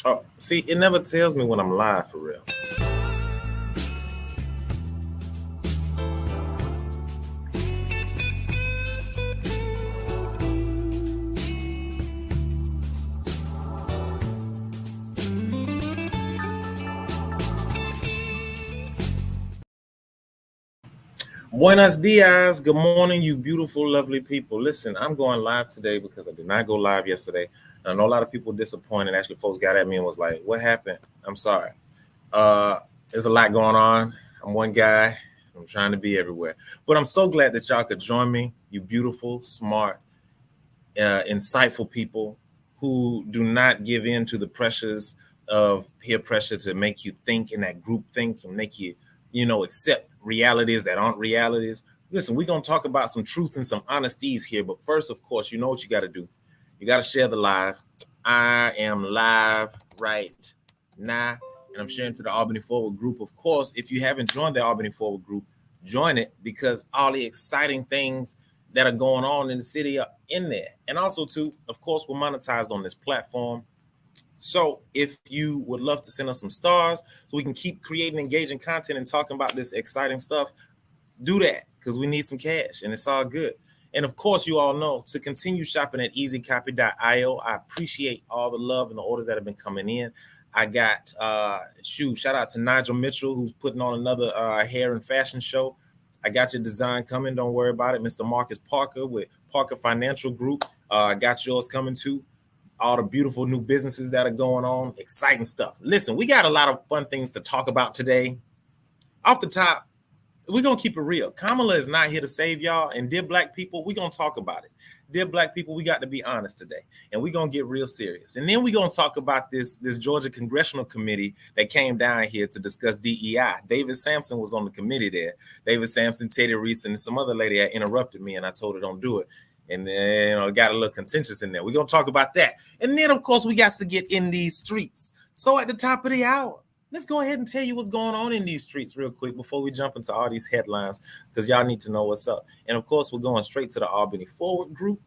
Oh, see, it never tells me when I'm live for real. Buenos dias. Good morning, you beautiful, lovely people. Listen, I'm going live today because I did not go live yesterday. And I know a lot of people were disappointed. Actually, folks got at me and was like, what happened? I'm sorry. There's a lot going on. I'm one guy. I'm trying to be everywhere. But I'm so glad that y'all could join me, you beautiful, smart, insightful people who do not give in to the pressures of peer pressure to make you think in that group think and make you, accept realities that aren't realities. Listen, we're going to talk about some truths and some honesties here. But first, of course, you know what you got to do. You got to share the live. I am live right now, and I'm sharing to the Albany Forward group. Of course, if you haven't joined the Albany Forward group, join it because all the exciting things that are going on in the city are in there. And also, too, of course, we're monetized on this platform. So if you would love to send us some stars so we can keep creating engaging content and talking about this exciting stuff, do that because we need some cash and it's all good. And of course, you all know to continue shopping at easycopy.io. I appreciate all the love and the orders that have been coming in. I got, shout out to Nigel Mitchell, who's putting on another hair and fashion show. I got your design coming. Don't worry about it. Mr. Marcus Parker with Parker Financial Group. I got yours coming too. All the beautiful new businesses that are going on. Exciting stuff. Listen, we got a lot of fun things to talk about today. Off the top, we're going to keep it real. Kamala is not here to save y'all. And dear black people, we're going to talk about it. Dear black people, we got to be honest today. And we're going to get real serious. And then we're going to talk about this Georgia Congressional Committee that came down here to discuss DEI. David Sampson was on the committee there. David Sampson, Teddy Reese, and some other lady had interrupted me, and I told her don't do it. And it got a little contentious in there. We're going to talk about that. And then, of course, we got to get in these streets. So at the top of the hour, let's go ahead and tell you what's going on in these streets real quick before we jump into all these headlines, because y'all need to know what's up. And, of course, we're going straight to the Albany Forward group.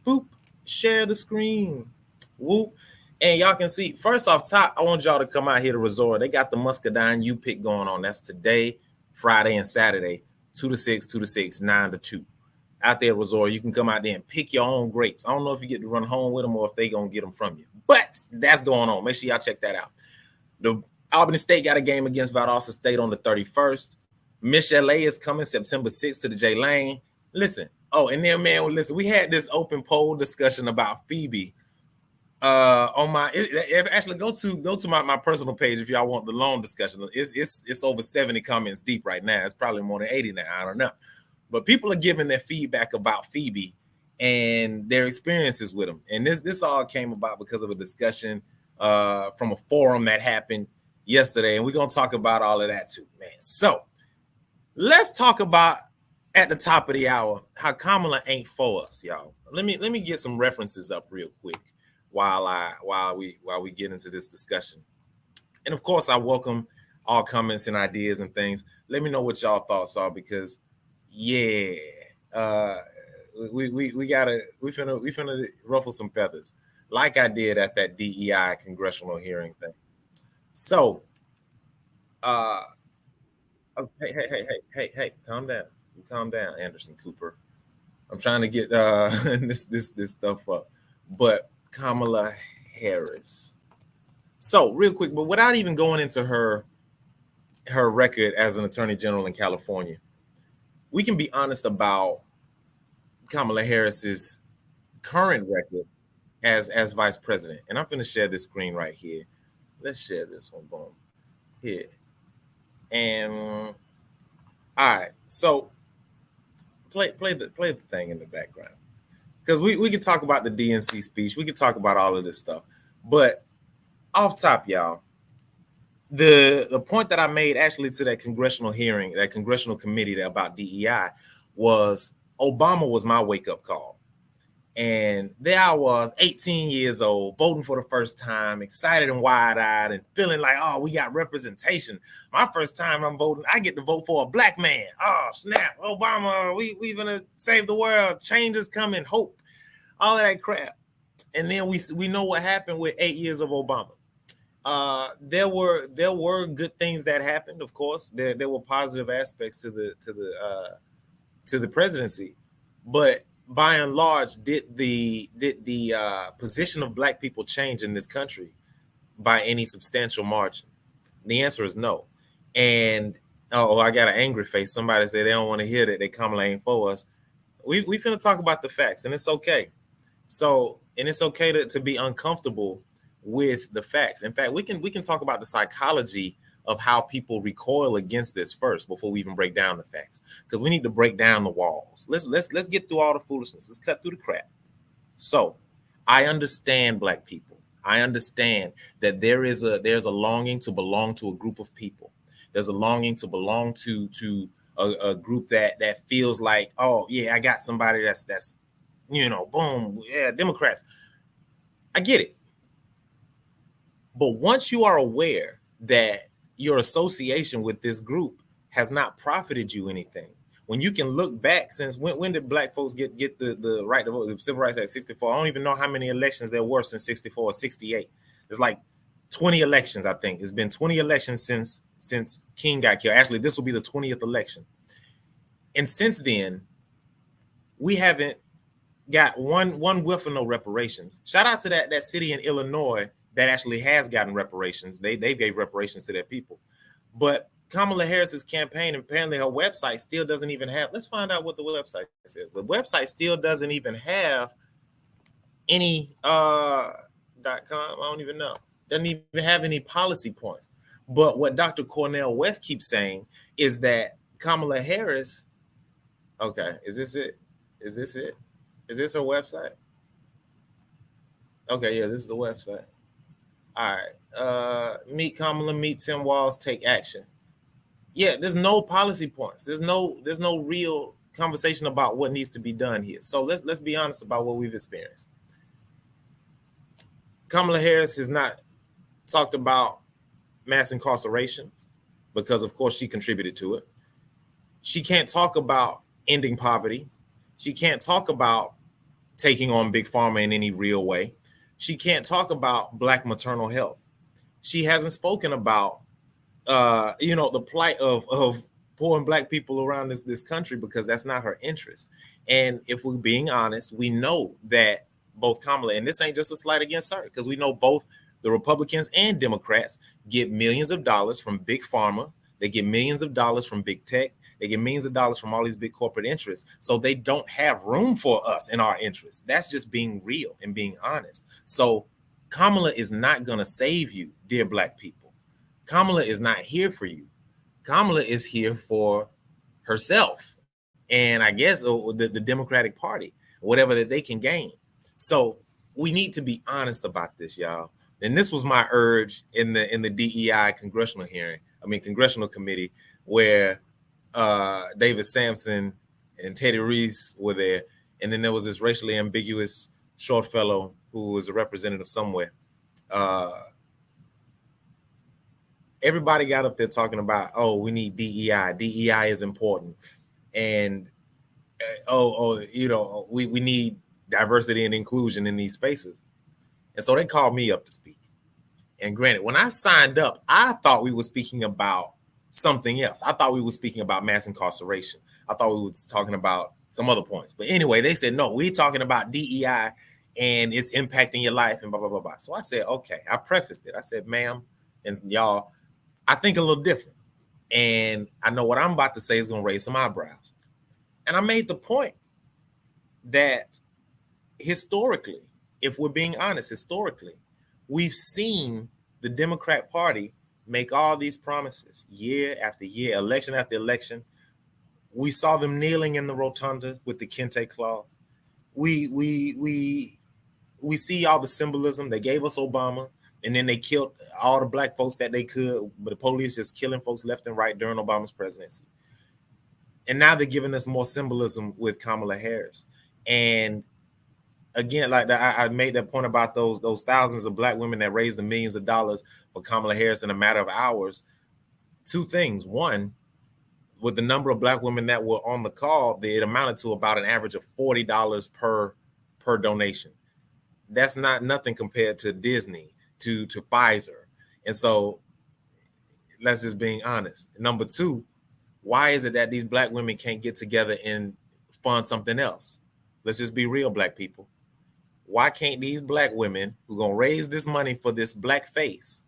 Boop. Share the screen. Whoop. And y'all can see, first off top, I want y'all to come out here to Resort. They got the Muscadine U-Pick going on. That's today, Friday, and Saturday, 2 to 6, 2 to 6, 9 to 2. Out there, Resort, you can come out there and pick your own grapes. I don't know if you get to run home with them or if they going to get them from you. But that's going on. Make sure y'all check that out. The Albany State got a game against Valdosta State on the 31st. Miss LA is coming September 6th to the J Lane. Listen. Oh, and then, man, listen, we had this open poll discussion about Phoebe. On my actually go to my personal page if y'all want the long discussion. It's over 70 comments deep right now. It's probably more than 80 now. I don't know. But people are giving their feedback about Phoebe and their experiences with him. And this all came about because of a discussion from a forum that happened yesterday. And we're going to talk about all of that too, man. So let's talk about at the top of the hour how Kamala ain't for us, y'all. Let me get some references up real quick while we get into this discussion. And of course, I welcome all comments and ideas and things. Let me know what y'all thoughts are because we finna ruffle some feathers like I did at that DEI congressional hearing thing. So hey, calm down, Anderson Cooper. I'm trying to get this stuff up. But Kamala Harris. So real quick, but without even going into her record as an attorney general in California, we can be honest about Kamala Harris's current record as vice president. And I'm going to share this screen right here. Let's share this one. Boom. Here. And all right. So play the thing in the background. Because we can talk about the DNC speech. We can talk about all of this stuff. But off top, y'all, the point that I made actually to that congressional hearing, that congressional committee about DEI was Obama was my wake-up call. And there I was, 18 years old, voting for the first time, excited and wide-eyed and feeling like, oh, we got representation. My first time I'm voting, I get to vote for a black man. Oh, snap, Obama, we gonna save the world. Change is coming, hope, all of that crap. And then we know what happened with 8 years of Obama. There were good things that happened. Of course, there were positive aspects to the presidency, but by and large, did the position of Black people change in this country by any substantial margin? The answer is no. And I got an angry face. Somebody said they don't want to hear that they Kamala ain't for us. We finna talk about the facts, and it's okay. And it's okay to be uncomfortable with the facts. In fact, we can talk about the psychology of how people recoil against this first before we even break down the facts, because we need to break down the walls. Let's get through all the foolishness. Let's cut through the crap. So, I understand Black people. I understand that there's a longing to belong to a group of people. There's a longing to belong to a group that feels like, oh yeah, I got somebody that's boom, yeah, Democrats. I get it. But once you are aware that your association with this group has not profited you anything, when you can look back since when did Black folks get the right to vote, the Civil Rights Act 64? I don't even know how many elections there were since 64 or 68. It's like 20 elections, I think. It's been 20 elections since King got killed. Actually, this will be the 20th election. And since then, we haven't got one whiff of no reparations. Shout out to that city in Illinois that actually has gotten reparations. They gave reparations to their people. But Kamala Harris's campaign, apparently her website still doesn't even have, let's find out what the website says. The website still doesn't even have any .com. I don't even know. Doesn't even have any policy points. But what Dr. Cornel West keeps saying is that Kamala Harris, okay, is this it? Is this it? Is this her website? Okay, yeah, this is the website. All right. Meet Kamala, meet Tim Walz, take action. Yeah, there's no policy points. There's no real conversation about what needs to be done here. So let's be honest about what we've experienced. Kamala Harris has not talked about mass incarceration because, of course, she contributed to it. She can't talk about ending poverty. She can't talk about taking on Big Pharma in any real way. She can't talk about Black maternal health. She hasn't spoken about, the plight of poor and Black people around this country, because that's not her interest. And if we're being honest, we know that both Kamala, and this ain't just a slight against her, because we know both the Republicans and Democrats get millions of dollars from Big Pharma. They get millions of dollars from Big Tech. They get millions of dollars from all these big corporate interests. So they don't have room for us in our interests. That's just being real and being honest. So Kamala is not going to save you, dear Black people. Kamala is not here for you. Kamala is here for herself and I guess the Democratic Party, whatever that they can gain. So we need to be honest about this, y'all. And this was my urge in the DEI congressional committee, where David Sampson and Teddy Reese were there. And then there was this racially ambiguous short fellow who was a representative somewhere. Everybody got up there talking about, oh, we need DEI. DEI is important. And, we need diversity and inclusion in these spaces. And so they called me up to speak. And granted, when I signed up, I thought we were speaking about something else. I thought we were speaking about mass incarceration. I thought we were talking about some other points. But anyway, they said, no, we're talking about DEI and it's impacting your life and blah, blah, blah, blah. So I said, okay. I prefaced it. I said, ma'am and y'all, I think a little different. And I know what I'm about to say is going to raise some eyebrows. And I made the point that historically, if we're being honest, historically, we've seen the Democrat Party make all these promises year after year, election after election. We saw them kneeling in the rotunda with the kente cloth. We see all the symbolism. They gave us Obama, and then they killed all the Black folks that they could, but the police just killing folks left and right during Obama's presidency. And now they're giving us more symbolism with Kamala Harris. And again, like I made that point about those thousands of Black women that raised the millions of dollars for Kamala Harris in a matter of hours. Two things. One, with the number of Black women that were on the call, it amounted to about an average of $40 per donation. That's not nothing compared to Disney, to Pfizer, And so let's just being honest. Number two, why is it that these black women can't get together and fund something else? Let's just be real, black people. Why can't these black women who gonna raise this money for this black face,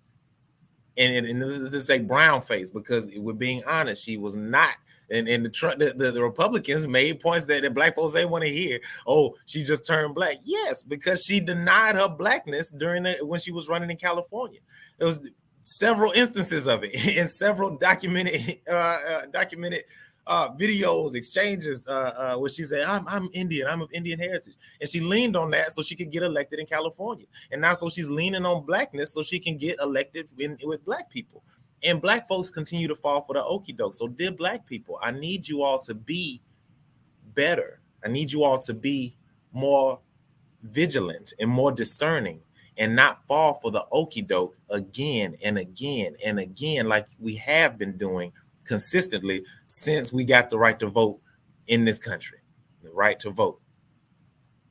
and this is a brown face, because we're being honest, she was not. And the Republicans made points that the black folks they want to hear. Oh, she just turned black. Yes, because she denied her blackness during when she was running in California. There was several instances of it and several documented videos, exchanges where she said, I'm Indian, I'm of Indian heritage. And she leaned on that so she could get elected in California. And now so she's leaning on blackness so she can get elected with black people. And black folks continue to fall for the okie doke. So dear black people, I need you all to be better. I need you all to be more vigilant and more discerning and not fall for the okie doke again and again and again, like we have been doing consistently since we got the right to vote in this country, the right to vote.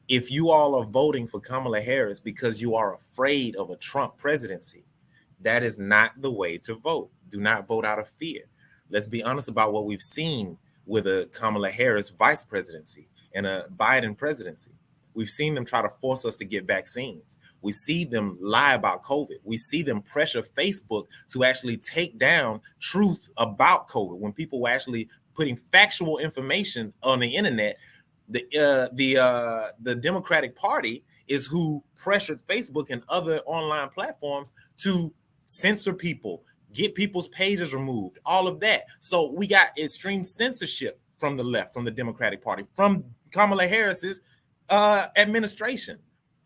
If you all are voting for Kamala Harris because you are afraid of a Trump presidency, that is not the way to vote. Do not vote out of fear. Let's be honest about what we've seen with a Kamala Harris vice presidency and a Biden presidency. We've seen them try to force us to get vaccines. We see them lie about COVID. We see them pressure Facebook to actually take down truth about COVID. When people were actually putting factual information on the internet, the Democratic Party is who pressured Facebook and other online platforms to censor people, get people's pages removed, all of that. So we got extreme censorship from the left, from the Democratic Party, from Kamala Harris's administration.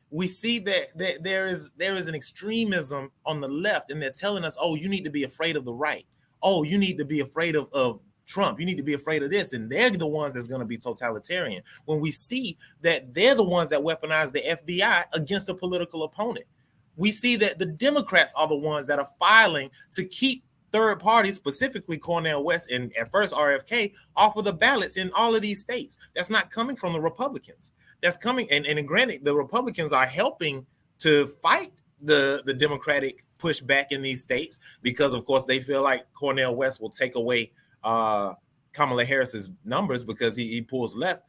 We see that there is an extremism on the left, and they're telling us, oh, you need to be afraid of the right. Oh, you need to be afraid of Trump. You need to be afraid of this. And they're the ones that's going to be totalitarian. When we see that they're the ones that weaponize the FBI against a political opponent. We see that the Democrats are the ones that are filing to keep third parties, specifically Cornel West and at first RFK, off of the ballots in all of these states. That's not coming from the Republicans. That's coming, and granted, the Republicans are helping to fight the Democratic pushback in these states because, of course, they feel like Cornel West will take away Kamala Harris's numbers because he pulls left.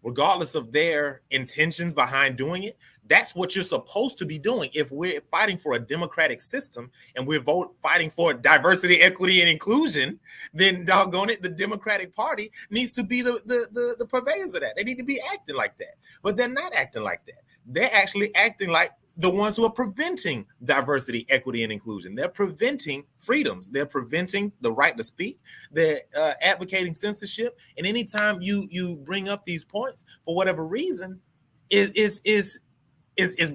Regardless of their intentions behind doing it, that's what you're supposed to be doing. If we're fighting for a democratic system and we're fighting for diversity, equity, and inclusion, then doggone it, the Democratic Party needs to be the purveyors of that. They need to be acting like that. But they're not acting like that. They're actually acting like the ones who are preventing diversity, equity, and inclusion. They're preventing freedoms. They're preventing the right to speak. They're advocating censorship. And anytime you bring up these points for whatever reason, is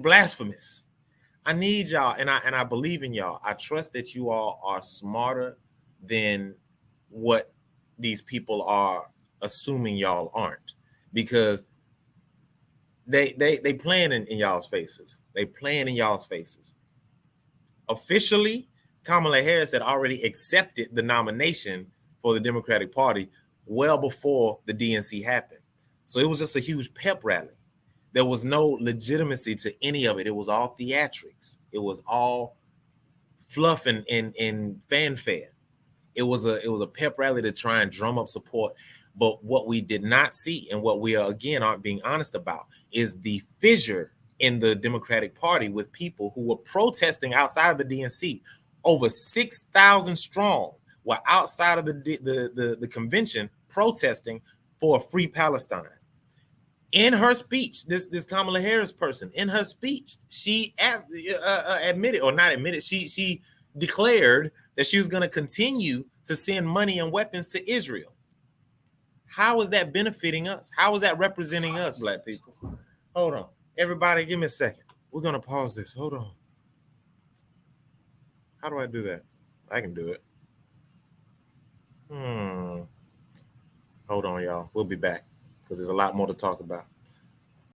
blasphemous. I need y'all, and I believe in y'all. I trust that you all are smarter than what these people are assuming y'all aren't, because they playing in y'all's faces. They playing in y'all's faces. Officially, Kamala Harris had already accepted the nomination for the Democratic Party well before the DNC happened. So it was just a huge pep rally. There was no legitimacy to any of it. It was all theatrics. It was all fluff and fanfare. It was a pep rally to try and drum up support. But what we did not see, and what we aren't being honest about, is the fissure in the Democratic Party with people who were protesting outside of the DNC. Over 6,000 strong were outside of the convention protesting for a free Palestine. In her speech, this Kamala Harris person, in her speech, she admitted, or not admitted, she declared that she was going to continue to send money and weapons to Israel. How is that benefiting us? How is that representing us, black people? Hold on. Everybody, give me a second. We're going to pause this. Hold on. How do I do that? I can do it. Hold on, y'all. We'll be back because there's a lot more to talk about.